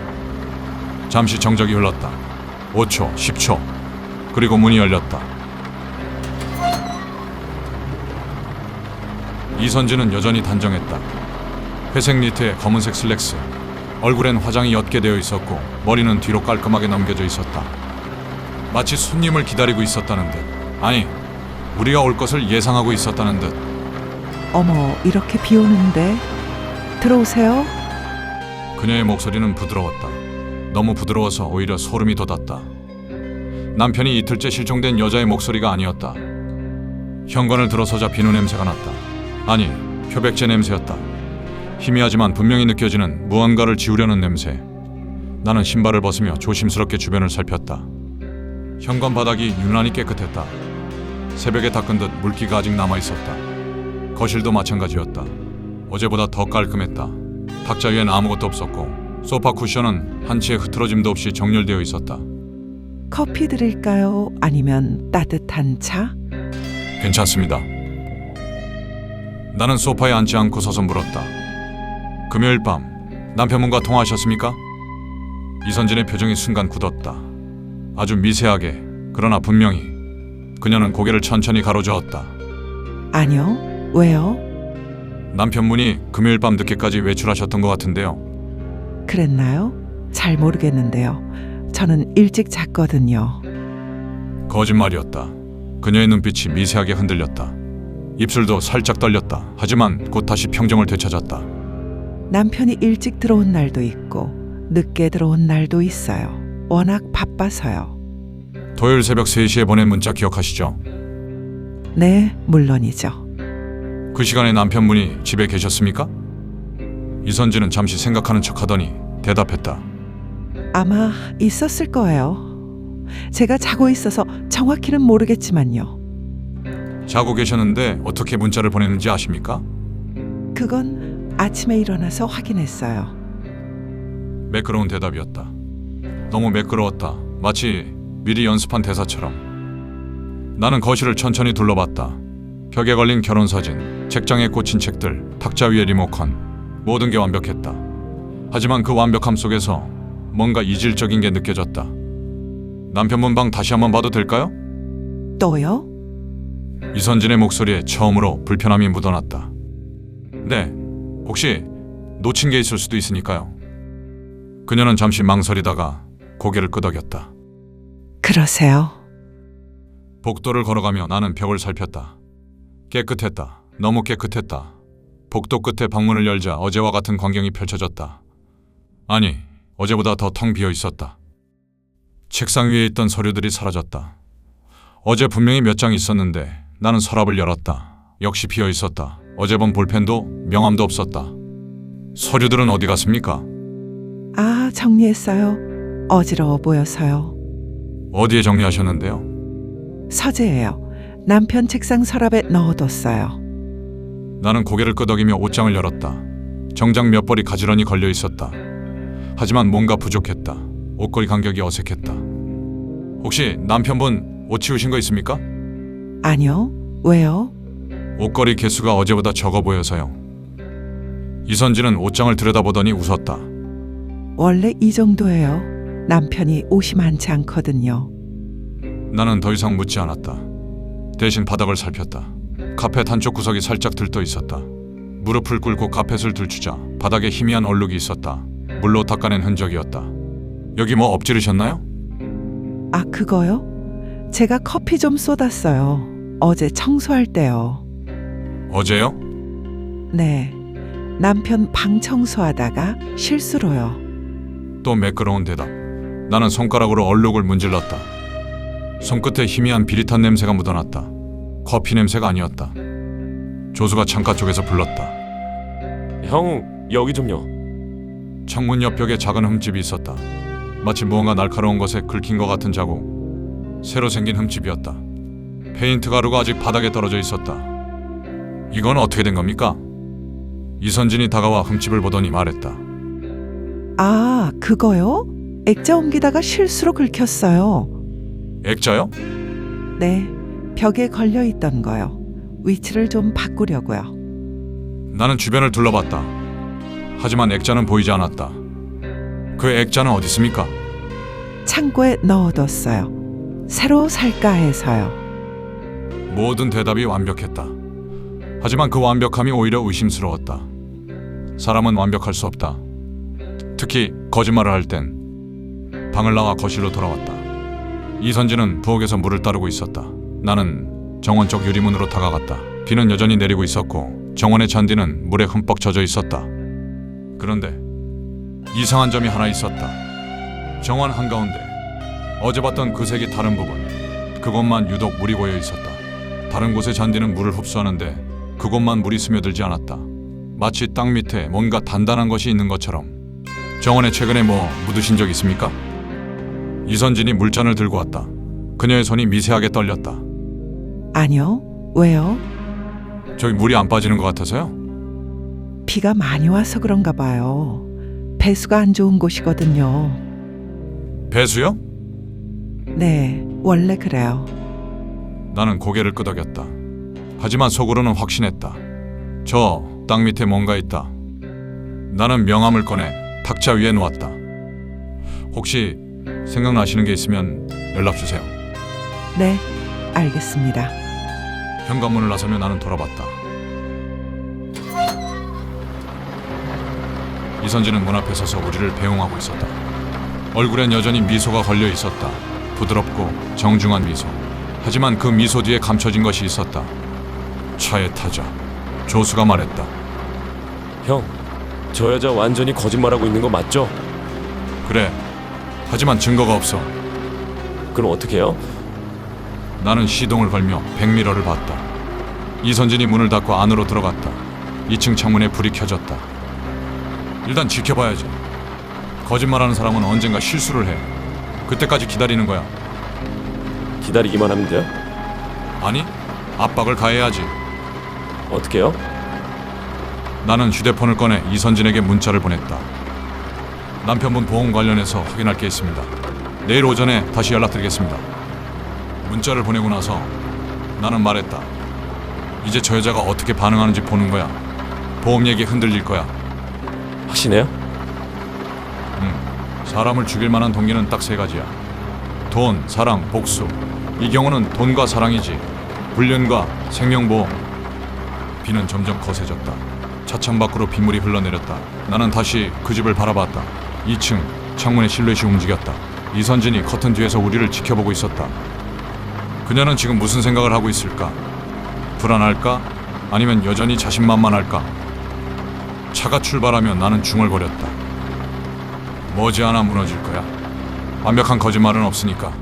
잠시 정적이 흘렀다. 5초, 10초. 그리고 문이 열렸다. 이선진은 여전히 단정했다. 회색 니트에 검은색 슬랙스. 얼굴엔 화장이 옅게 되어 있었고 머리는 뒤로 깔끔하게 넘겨져 있었다. 마치 손님을 기다리고 있었다는 듯. 아니, 우리가 올 것을 예상하고 있었다는 듯. 어머, 이렇게 비 오는데. 들어오세요. 그녀의 목소리는 부드러웠다. 너무 부드러워서 오히려 소름이 돋았다. 남편이 이틀째 실종된 여자의 목소리가 아니었다. 현관을 들어서자 비누 냄새가 났다. 아니, 표백제 냄새였다. 희미하지만 분명히 느껴지는 무언가를 지우려는 냄새. 나는 신발을 벗으며 조심스럽게 주변을 살폈다. 현관 바닥이 유난히 깨끗했다. 새벽에 닦은 듯 물기가 아직 남아있었다. 거실도 마찬가지였다. 어제보다 더 깔끔했다. 탁자 위엔 아무것도 없었고 소파 쿠션은 한 치의 흐트러짐도 없이 정렬되어 있었다. 커피 드릴까요? 아니면 따뜻한 차? 괜찮습니다. 나는 소파에 앉지 않고 서서 물었다. 금요일 밤 남편분과 통화하셨습니까? 이선진의 표정이 순간 굳었다. 아주 미세하게, 그러나 분명히. 그녀는 고개를 천천히 가로저었다. 아니요. 왜요? 남편분이 금요일 밤 늦게까지 외출하셨던 것 같은데요. 그랬나요? 잘 모르겠는데요. 저는 일찍 잤거든요. 거짓말이었다. 그녀의 눈빛이 미세하게 흔들렸다. 입술도 살짝 떨렸다. 하지만 곧 다시 평정을 되찾았다. 남편이 일찍 들어온 날도 있고 늦게 들어온 날도 있어요. 워낙 바빠서요. 토요일 새벽 3시에 보낸 문자 기억하시죠? 네, 물론이죠. 그 시간에 남편분이 집에 계셨습니까? 이선진은 잠시 생각하는 척하더니 대답했다. 아마 있었을 거예요. 제가 자고 있어서 정확히는 모르겠지만요. 자고 계셨는데 어떻게 문자를 보냈는지 아십니까? 그건 아침에 일어나서 확인했어요. 매끄러운 대답이었다. 너무 매끄러웠다. 마치 미리 연습한 대사처럼. 나는 거실을 천천히 둘러봤다. 벽에 걸린 결혼사진, 책장에 꽂힌 책들, 탁자 위의 리모컨. 모든 게 완벽했다. 하지만 그 완벽함 속에서 뭔가 이질적인 게 느껴졌다. 남편분 방 다시 한번 봐도 될까요? 또요? 이선진의 목소리에 처음으로 불편함이 묻어났다. 네, 혹시 놓친 게 있을 수도 있으니까요. 그녀는 잠시 망설이다가 고개를 끄덕였다. 그러세요. 복도를 걸어가며 나는 벽을 살폈다. 깨끗했다. 너무 깨끗했다. 복도 끝에 방문을 열자 어제와 같은 광경이 펼쳐졌다. 아니, 어제보다 더 텅 비어 있었다. 책상 위에 있던 서류들이 사라졌다. 어제 분명히 몇 장 있었는데 나는 서랍을 열었다. 역시 비어 있었다. 어제 본 볼펜도 명함도 없었다. 서류들은 어디 갔습니까? 아, 정리했어요. 어지러워 보여서요. 어디에 정리하셨는데요? 서재예요. 남편 책상 서랍에 넣어뒀어요. 나는 고개를 끄덕이며 옷장을 열었다. 정장 몇 벌이 가지런히 걸려 있었다. 하지만 뭔가 부족했다. 옷걸이 간격이 어색했다. 혹시 남편분 옷 치우신 거 있습니까? 아니요. 왜요? 옷걸이 개수가 어제보다 적어 보여서요. 이선진은 옷장을 들여다보더니 웃었다. 원래 이 정도예요. 남편이 옷이 많지 않거든요. 나는 더 이상 묻지 않았다. 대신 바닥을 살폈다. 카펫 한쪽 구석이 살짝 들떠 있었다. 무릎을 꿇고 카펫을 들추자 바닥에 희미한 얼룩이 있었다. 물로 닦아낸 흔적이었다. 여기 뭐 엎지르셨나요? 아, 그거요? 제가 커피 좀 쏟았어요. 어제 청소할 때요. 어제요? 네. 남편 방 청소하다가 실수로요. 또 매끄러운 대답. 나는 손가락으로 얼룩을 문질렀다. 손끝에 희미한 비릿한 냄새가 묻어났다. 커피 냄새가 아니었다. 조수가 창가 쪽에서 불렀다. 형, 여기 좀요. 창문 옆 벽에 작은 흠집이 있었다. 마치 무언가 날카로운 것에 긁힌 것 같은 자국. 새로 생긴 흠집이었다. 페인트 가루가 아직 바닥에 떨어져 있었다. 이건 어떻게 된 겁니까? 이선진이 다가와 흠집을 보더니 말했다. 아, 그거요? 액자 옮기다가 실수로 긁혔어요. 액자요? 네. 벽에 걸려 있던 거요. 위치를 좀 바꾸려고요. 나는 주변을 둘러봤다. 하지만 액자는 보이지 않았다. 그 액자는 어디 있습니까? 창고에 넣어뒀어요. 새로 살까 해서요. 모든 대답이 완벽했다. 하지만 그 완벽함이 오히려 의심스러웠다. 사람은 완벽할 수 없다. 특히 거짓말을 할 땐. 방을 나와 거실로 돌아왔다. 이선진은 부엌에서 물을 따르고 있었다. 나는 정원 쪽 유리문으로 다가갔다. 비는 여전히 내리고 있었고 정원의 잔디는 물에 흠뻑 젖어 있었다. 그런데 이상한 점이 하나 있었다. 정원 한가운데 어제 봤던 그 색이 다른 부분, 그곳만 유독 물이 고여 있었다. 다른 곳의 잔디는 물을 흡수하는데 그곳만 물이 스며들지 않았다. 마치 땅 밑에 뭔가 단단한 것이 있는 것처럼. 정원에 최근에 뭐 묻으신 적 있습니까? 이선진이 물잔을 들고 왔다. 그녀의 손이 미세하게 떨렸다. 아니요. 왜요? 저기 물이 안 빠지는 것 같아서요? 비가 많이 와서 그런가 봐요. 배수가 안 좋은 곳이거든요. 배수요? 네, 원래 그래요. 나는 고개를 끄덕였다. 하지만 속으로는 확신했다. 저 땅 밑에 뭔가 있다. 나는 명함을 꺼내 탁자 위에 놓았다. 혹시 생각나시는 게 있으면 연락 주세요. 네, 알겠습니다. 현관문을 나서며 나는 돌아봤다. 이선진은 문 앞에 서서 우리를 배웅하고 있었다. 얼굴엔 여전히 미소가 걸려 있었다. 부드럽고 정중한 미소. 하지만 그 미소 뒤에 감춰진 것이 있었다. 차의 타자. 조수가 말했다. 형, 저 여자 완전히 거짓말하고 있는 거 맞죠? 그래. 하지만 증거가 없어. 그럼 어떻게 해요? 나는 시동을 걸며 백미러를 봤다. 이선진이 문을 닫고 안으로 들어갔다. 2층 창문에 불이 켜졌다. 일단 지켜봐야지. 거짓말하는 사람은 언젠가 실수를 해. 그때까지 기다리는 거야. 기다리기만 하면 돼요? 아니, 압박을 가해야지. 어떻게 해요? 나는 휴대폰을 꺼내 이선진에게 문자를 보냈다. 남편분 보험 관련해서 확인할 게 있습니다. 내일 오전에 다시 연락드리겠습니다. 문자를 보내고 나서 나는 말했다. 이제 저 여자가 어떻게 반응하는지 보는 거야. 보험 얘기 흔들릴 거야. 하시네요? 사람을 죽일 만한 동기는 딱 세 가지야. 돈, 사랑, 복수. 이 경우는 돈과 사랑이지. 불륜과 생명보험. 비는 점점 거세졌다. 차창 밖으로 빗물이 흘러내렸다. 나는 다시 그 집을 바라봤다. 2층 창문의 실루엣이 움직였다. 이선진이 커튼 뒤에서 우리를 지켜보고 있었다. 그녀는 지금 무슨 생각을 하고 있을까? 불안할까? 아니면 여전히 자신만만할까? 차가 출발하며 나는 중얼거렸다. 머지않아 무너질 거야. 완벽한 거짓말은 없으니까.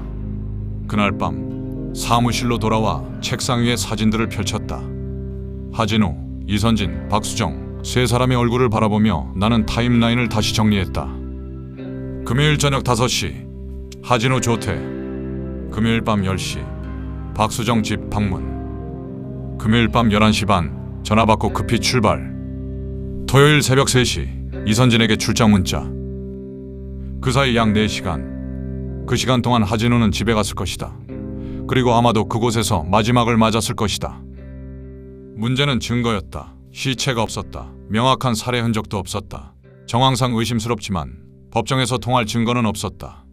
그날 밤 사무실로 돌아와 책상 위에 사진들을 펼쳤다. 하진우, 이선진, 박수정 세 사람의 얼굴을 바라보며 나는 타임라인을 다시 정리했다. 금요일 저녁 5시 하진우 조퇴. 금요일 밤 10시 박수정 집 방문. 금요일 밤 11시 반 전화 받고 급히 출발. 토요일 새벽 3시 이선진에게 출장 문자. 그 사이 약 4시간. 그 시간 동안 하진우는 집에 갔을 것이다. 그리고 아마도 그곳에서 마지막을 맞았을 것이다. 문제는 증거였다. 시체가 없었다. 명확한 살해 흔적도 없었다. 정황상 의심스럽지만 법정에서 통할 증거는 없었다.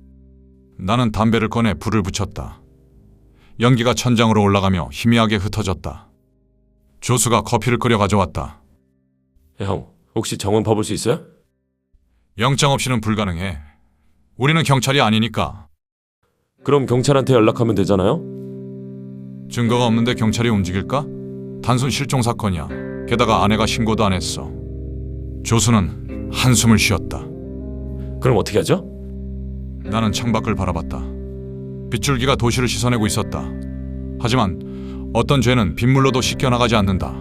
나는 담배를 꺼내 불을 붙였다. 연기가 천장으로 올라가며 희미하게 흩어졌다. 조수가 커피를 끓여 가져왔다. 형, 혹시 정원 봐볼 수 있어요? 영장 없이는 불가능해. 우리는 경찰이 아니니까. 그럼 경찰한테 연락하면 되잖아요? 증거가 없는데 경찰이 움직일까? 단순 실종 사건이야. 게다가 아내가 신고도 안 했어. 조수는 한숨을 쉬었다. 그럼 어떻게 하죠? 나는 창밖을 바라봤다. 빗줄기가 도시를 씻어내고 있었다. 하지만 어떤 죄는 빗물로도 씻겨나가지 않는다.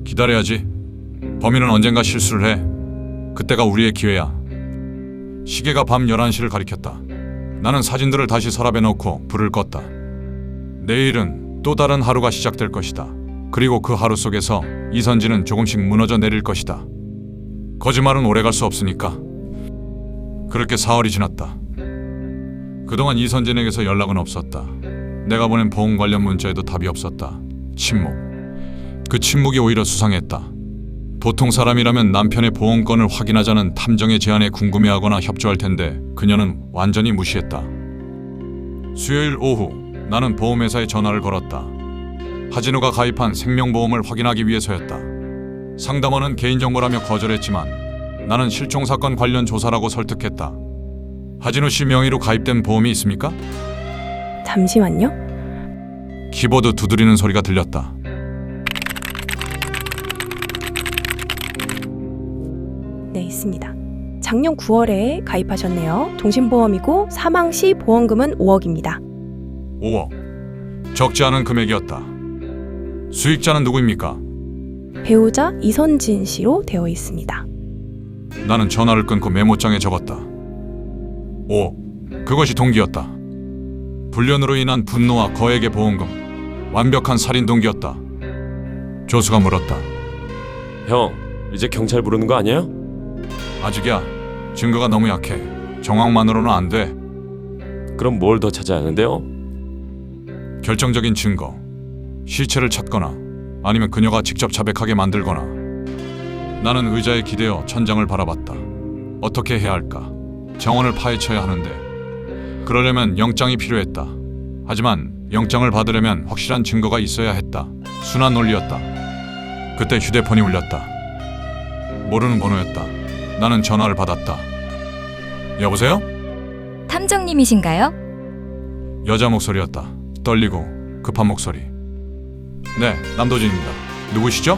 기다려야지. 범인은 언젠가 실수를 해. 그때가 우리의 기회야. 시계가 밤 11시를 가리켰다. 나는 사진들을 다시 서랍에 넣고 불을 껐다. 내일은 또 다른 하루가 시작될 것이다. 그리고 그 하루 속에서 이선진은 조금씩 무너져 내릴 것이다. 거짓말은 오래 갈 수 없으니까. 그렇게 사흘이 지났다. 그동안 이선진에게서 연락은 없었다. 내가 보낸 보험 관련 문자에도 답이 없었다. 침묵. 그 침묵이 오히려 수상했다. 보통 사람이라면 남편의 보험건을 확인하자는 탐정의 제안에 궁금해하거나 협조할 텐데 그녀는 완전히 무시했다. 수요일 오후 나는 보험회사에 전화를 걸었다. 하진우가 가입한 생명보험을 확인하기 위해서였다. 상담원은 개인정보라며 거절했지만 나는 실종사건 관련 조사라고 설득했다. 하진우 씨 명의로 가입된 보험이 있습니까? 잠시만요. 키보드 두드리는 소리가 들렸다. 네, 있습니다. 작년 9월에 가입하셨네요. 종신보험이고 사망 시 보험금은 5억입니다. 5억. 적지 않은 금액이었다. 수익자는 누구입니까? 배우자 이선진 씨로 되어 있습니다. 나는 전화를 끊고 메모장에 적었다. 5억. 그것이 동기였다. 불륜으로 인한 분노와 거액의 보험금. 완벽한 살인 동기였다. 조수가 물었다. 형, 이제 경찰 부르는 거 아니에요? 아직이야. 증거가 너무 약해. 정황만으로는 안 돼. 그럼 뭘 더 찾아야 하는데요? 결정적인 증거. 시체를 찾거나 아니면 그녀가 직접 자백하게 만들거나. 나는 의자에 기대어 천장을 바라봤다. 어떻게 해야 할까? 정원을 파헤쳐야 하는데 그러려면 영장이 필요했다. 하지만 영장을 받으려면 확실한 증거가 있어야 했다. 순한 논리였다. 그때 휴대폰이 울렸다. 모르는 번호였다. 나는 전화를 받았다. 여보세요? 탐정님이신가요? 여자 목소리였다. 떨리고 급한 목소리. 네, 남도진입니다. 누구시죠?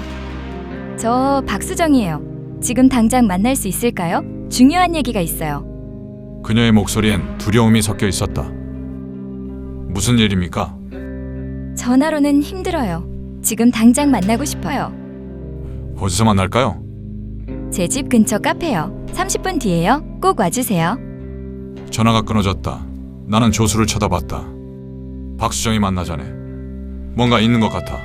저 박수정이에요. 지금 당장 만날 수 있을까요? 중요한 얘기가 있어요. 그녀의 목소리엔 두려움이 섞여 있었다. 무슨 일입니까? 전화로는 힘들어요. 지금 당장 만나고 싶어요. 어디서 만날까요? 제 집 근처 카페요. 30분 뒤에요. 꼭 와주세요. 전화가 끊어졌다. 나는 조수를 쳐다봤다. 박수정이 만나자네. 뭔가 있는 것 같아.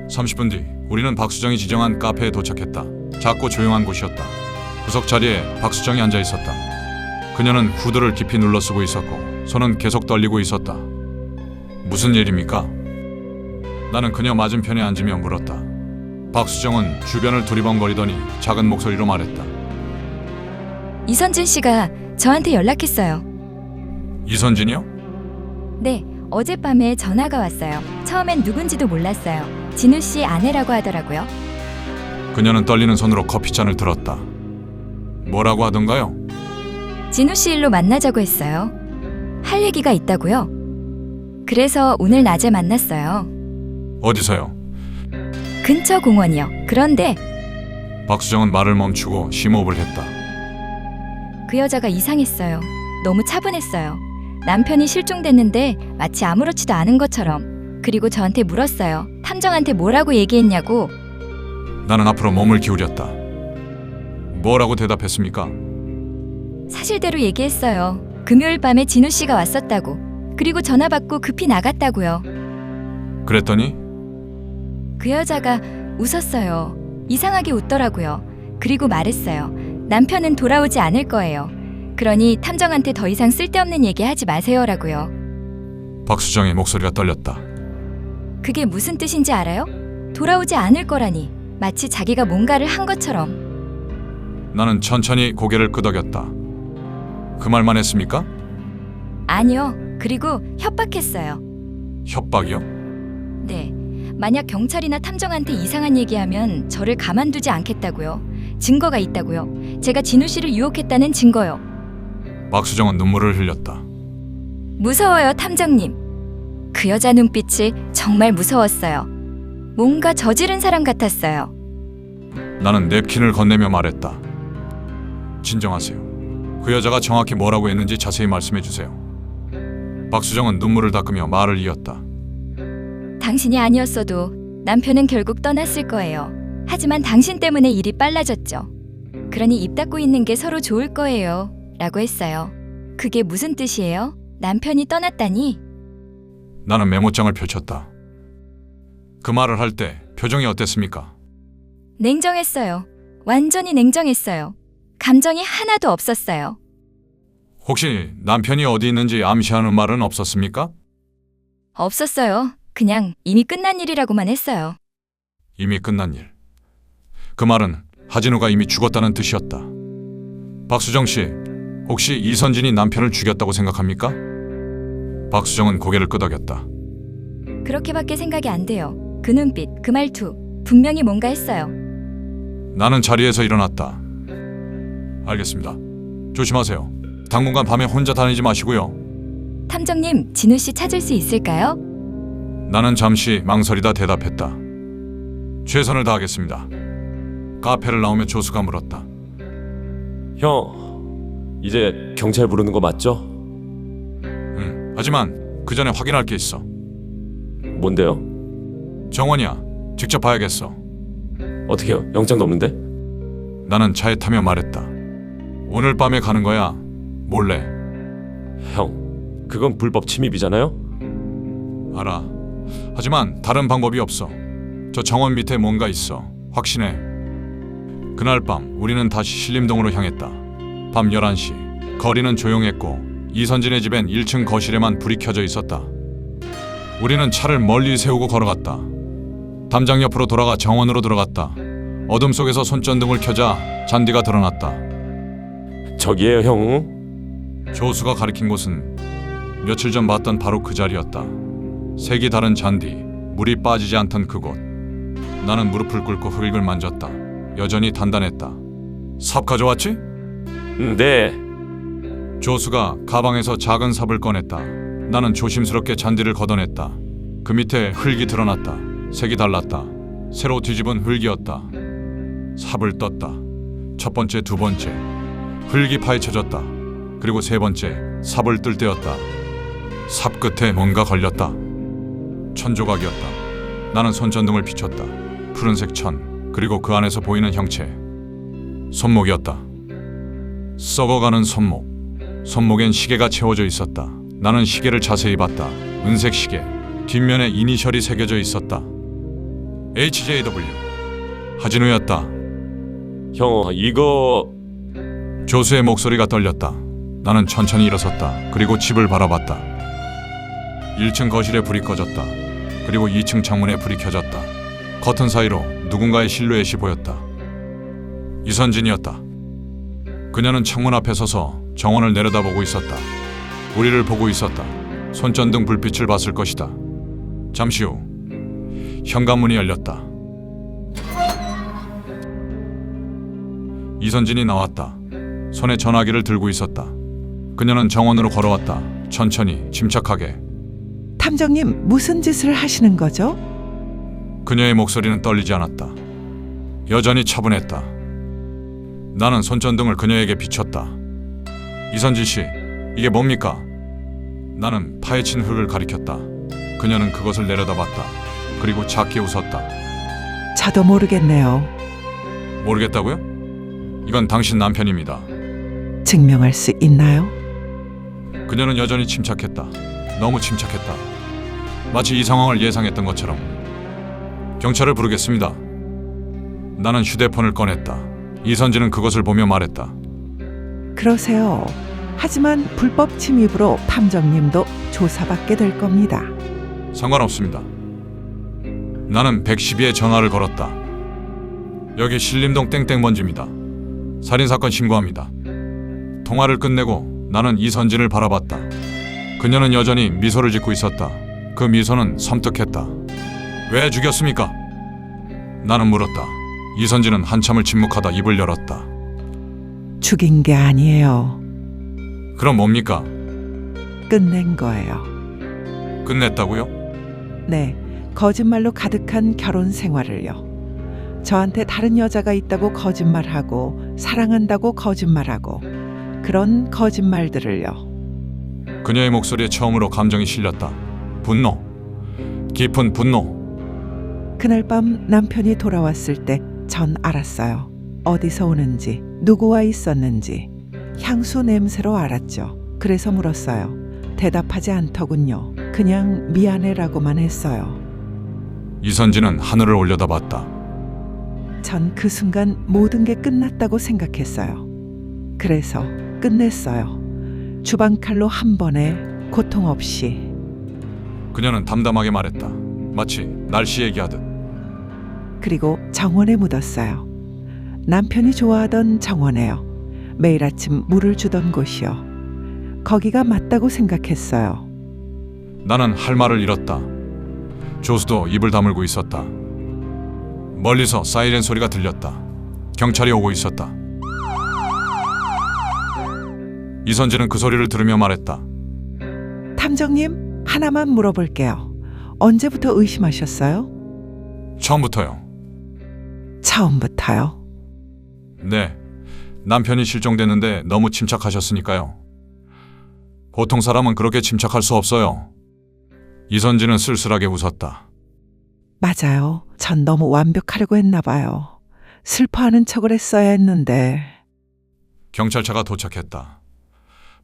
30분 뒤 우리는 박수정이 지정한 카페에 도착했다. 작고 조용한 곳이었다. 구석 자리에 박수정이 앉아 있었다. 그녀는 후드를 깊이 눌러 쓰고 있었고 손은 계속 떨리고 있었다. 무슨 일입니까? 나는 그녀 맞은편에 앉으며 물었다. 박수정은 주변을 두리번거리더니 작은 목소리로 말했다. 이선진 씨가 저한테 연락했어요. 이선진이요? 네, 어젯밤에 전화가 왔어요. 처음엔 누군지도 몰랐어요. 진우 씨 아내라고 하더라고요. 그녀는 떨리는 손으로 커피잔을 들었다. 뭐라고 하던가요? 진우 씨 일로 만나자고 했어요. 할 얘기가 있다고요. 그래서 오늘 낮에 만났어요. 어디서요? 근처 공원이요. 그런데 박수정은 말을 멈추고 심호흡을 했다. 그 여자가 이상했어요. 너무 차분했어요. 남편이 실종됐는데 마치 아무렇지도 않은 것처럼. 그리고 저한테 물었어요. 탐정한테 뭐라고 얘기했냐고. 나는 앞으로 몸을 기울였다. 뭐라고 대답했습니까? 사실대로 얘기했어요. 금요일 밤에 진우 씨가 왔었다고. 그리고 전화 받고 급히 나갔다고요. 그랬더니 그 여자가 웃었어요. 이상하게 웃더라고요. 그리고 말했어요. 남편은 돌아오지 않을 거예요. 그러니 탐정한테 더 이상 쓸데없는 얘기 하지 마세요라고요. 박수정의 목소리가 떨렸다. 그게 무슨 뜻인지 알아요? 돌아오지 않을 거라니. 마치 자기가 뭔가를 한 것처럼. 나는 천천히 고개를 끄덕였다. 그 말만 했습니까? 아니요. 그리고 협박했어요. 협박이요? 네. 만약 경찰이나 탐정한테 이상한 얘기하면 저를 가만두지 않겠다고요. 증거가 있다고요. 제가 진우 씨를 유혹했다는 증거요. 박수정은 눈물을 흘렸다. 무서워요, 탐정님. 그 여자 눈빛이 정말 무서웠어요. 뭔가 저지른 사람 같았어요. 나는 냅킨을 건네며 말했다. 진정하세요. 그 여자가 정확히 뭐라고 했는지 자세히 말씀해 주세요. 박수정은 눈물을 닦으며 말을 이었다. 당신이 아니었어도 남편은 결국 떠났을 거예요. 하지만 당신 때문에 일이 빨라졌죠. 그러니 입 닫고 있는 게 서로 좋을 거예요. 라고 했어요. 그게 무슨 뜻이에요? 남편이 떠났다니? 나는 메모장을 펼쳤다. 그 말을 할 때 표정이 어땠습니까? 냉정했어요. 완전히 냉정했어요. 감정이 하나도 없었어요. 혹시 남편이 어디 있는지 암시하는 말은 없었습니까? 없었어요. 그냥 이미 끝난 일이라고만 했어요. 이미 끝난 일. 그 말은 하진우가 이미 죽었다는 뜻이었다. 박수정 씨, 혹시 이선진이 남편을 죽였다고 생각합니까? 박수정은 고개를 끄덕였다. 그렇게밖에 생각이 안 돼요. 그 눈빛, 그 말투, 분명히 뭔가 했어요. 나는 자리에서 일어났다. 알겠습니다. 조심하세요. 당분간 밤에 혼자 다니지 마시고요. 탐정님, 진우 씨 찾을 수 있을까요? 나는 잠시 망설이다 대답했다. 최선을 다하겠습니다. 카페를 나오며 조수가 물었다. 형, 이제 경찰 부르는 거 맞죠? 응. 하지만 그 전에 확인할 게 있어. 뭔데요? 정원이야. 직접 봐야겠어. 어떻게요? 영장도 없는데? 나는 차에 타며 말했다. 오늘 밤에 가는 거야. 몰래. 형, 그건 불법 침입이잖아요? 알아. 하지만 다른 방법이 없어. 저 정원 밑에 뭔가 있어. 확신해. 그날 밤 우리는 다시 신림동으로 향했다. 밤 11시. 거리는 조용했고 이선진의 집엔 1층 거실에만 불이 켜져 있었다. 우리는 차를 멀리 세우고 걸어갔다. 담장 옆으로 돌아가 정원으로 들어갔다. 어둠 속에서 손전등을 켜자 잔디가 드러났다. 저기에요, 형. 조수가 가리킨 곳은 며칠 전 봤던 바로 그 자리였다. 색이 다른 잔디, 물이 빠지지 않던 그곳. 나는 무릎을 꿇고 흙을 만졌다. 여전히 단단했다. 삽 가져왔지? 네. 조수가 가방에서 작은 삽을 꺼냈다. 나는 조심스럽게 잔디를 걷어냈다. 그 밑에 흙이 드러났다. 색이 달랐다. 새로 뒤집은 흙이었다. 삽을 떴다. 첫 번째, 두 번째. 흙이 파헤쳐졌다. 그리고 세 번째, 삽을 뜰 때였다. 삽 끝에 뭔가 걸렸다. 천조각이었다. 나는 손전등을 비췄다. 푸른색 천, 그리고 그 안에서 보이는 형체. 손목이었다. 썩어가는 손목. 손목엔 시계가 채워져 있었다. 나는 시계를 자세히 봤다. 은색 시계. 뒷면에 이니셜이 새겨져 있었다. HJW. 하진우였다. 형, 이거... 조수의 목소리가 떨렸다. 나는 천천히 일어섰다. 그리고 집을 바라봤다. 1층 거실에 불이 꺼졌다. 그리고 2층 창문에 불이 켜졌다. 커튼 사이로 누군가의 실루엣이 보였다. 이선진이었다. 그녀는 창문 앞에 서서 정원을 내려다보고 있었다. 우리를 보고 있었다. 손전등 불빛을 봤을 것이다. 잠시 후 현관문이 열렸다. 이선진이 나왔다. 손에 전화기를 들고 있었다. 그녀는 정원으로 걸어왔다. 천천히, 침착하게. 탐정님, 무슨 짓을 하시는 거죠? 그녀의 목소리는 떨리지 않았다. 여전히 차분했다. 나는 손전등을 그녀에게 비췄다. 이선진 씨, 이게 뭡니까? 나는 파헤친 흙을 가리켰다. 그녀는 그것을 내려다봤다. 그리고 작게 웃었다. 저도 모르겠네요. 모르겠다고요? 이건 당신 남편입니다. 증명할 수 있나요? 그녀는 여전히 침착했다. 너무 침착했다. 마치 이 상황을 예상했던 것처럼. 경찰을 부르겠습니다. 나는 휴대폰을 꺼냈다. 이선진은 그것을 보며 말했다. 그러세요. 하지만 불법 침입으로 탐정님도 조사받게 될 겁니다. 상관없습니다. 나는 112에 전화를 걸었다. 여기 신림동 땡땡번지입니다. 살인사건 신고합니다. 통화를 끝내고 나는 이선진을 바라봤다. 그녀는 여전히 미소를 짓고 있었다. 그 미소는 섬뜩했다. 왜 죽였습니까? 나는 물었다. 이선진은 한참을 침묵하다 입을 열었다. 죽인 게 아니에요. 그럼 뭡니까? 끝낸 거예요. 끝냈다고요? 네, 거짓말로 가득한 결혼 생활을요. 저한테 다른 여자가 있다고 거짓말하고 사랑한다고 거짓말하고 그런 거짓말들을요. 그녀의 목소리에 처음으로 감정이 실렸다. 분노. 깊은 분노. 그날 밤 남편이 돌아왔을 때 전 알았어요. 어디서 오는지, 누구와 있었는지. 향수 냄새로 알았죠. 그래서 물었어요. 대답하지 않더군요. 그냥 미안해라고만 했어요. 이선진은 하늘을 올려다봤다. 전 그 순간 모든 게 끝났다고 생각했어요. 그래서 끝냈어요. 주방칼로 한 번에 고통 없이. 그녀는 담담하게 말했다. 마치 날씨 얘기하듯. 그리고 정원에 묻었어요. 남편이 좋아하던 정원에요. 매일 아침 물을 주던 곳이요. 거기가 맞다고 생각했어요. 나는 할 말을 잃었다. 조수도 입을 다물고 있었다. 멀리서 사이렌 소리가 들렸다. 경찰이 오고 있었다. 이선진은 그 소리를 들으며 말했다. 탐정님, 하나만 물어볼게요. 언제부터 의심하셨어요? 처음부터요. 처음부터요. 네. 남편이 실종됐는데 너무 침착하셨으니까요. 보통 사람은 그렇게 침착할 수 없어요. 이선진은 쓸쓸하게 웃었다. 맞아요. 전 너무 완벽하려고 했나 봐요. 슬퍼하는 척을 했어야 했는데. 경찰차가 도착했다.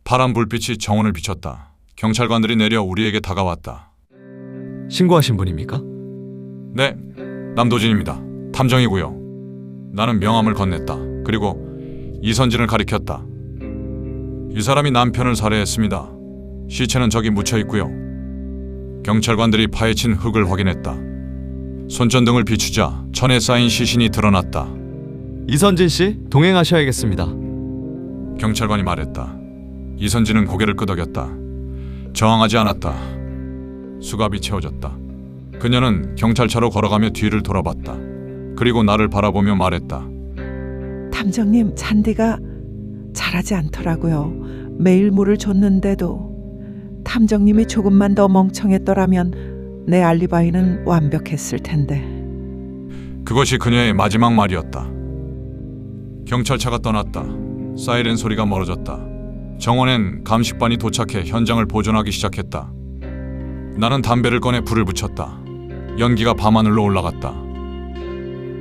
파란 불빛이 정원을 비췄다. 경찰관들이 내려 우리에게 다가왔다. 신고하신 분입니까? 네, 남도진입니다. 탐정이고요. 나는 명함을 건넸다. 그리고 이선진을 가리켰다. 이 사람이 남편을 살해했습니다. 시체는 저기 묻혀 있고요. 경찰관들이 파헤친 흙을 확인했다. 손전등을 비추자 천에 쌓인 시신이 드러났다. 이선진 씨, 동행하셔야겠습니다. 경찰관이 말했다. 이선진은 고개를 끄덕였다. 저항하지 않았다. 수갑이 채워졌다. 그녀는 경찰차로 걸어가며 뒤를 돌아봤다. 그리고 나를 바라보며 말했다. 탐정님, 잔디가 자라지 않더라고요. 매일 물을 줬는데도 탐정님이 조금만 더 멍청했더라면 내 알리바이는 완벽했을 텐데. 그것이 그녀의 마지막 말이었다. 경찰차가 떠났다. 사이렌 소리가 멀어졌다. 정원엔 감식반이 도착해 현장을 보존하기 시작했다. 나는 담배를 꺼내 불을 붙였다. 연기가 밤하늘로 올라갔다.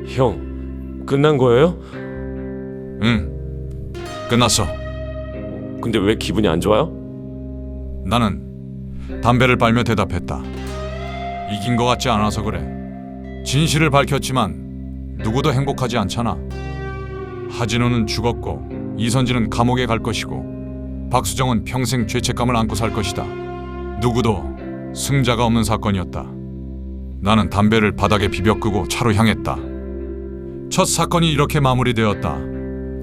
형, 끝난 거예요? 응, 끝났어. 근데 왜 기분이 안 좋아요? 나는 담배를 빨며 대답했다. 이긴 것 같지 않아서 그래. 진실을 밝혔지만 누구도 행복하지 않잖아. 하진우는 죽었고 이선진은 감옥에 갈 것이고 박수정은 평생 죄책감을 안고 살 것이다. 누구도 승자가 없는 사건이었다. 나는 담배를 바닥에 비벼 끄고 차로 향했다. 첫 사건이 이렇게 마무리되었다.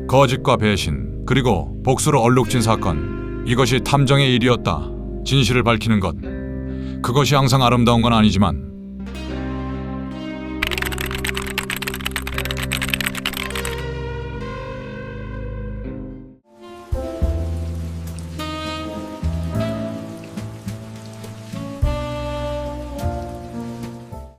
거짓과 배신, 그리고 복수로 얼룩진 사건. 이것이 탐정의 일이었다. 진실을 밝히는 것. 그것이 항상 아름다운 건 아니지만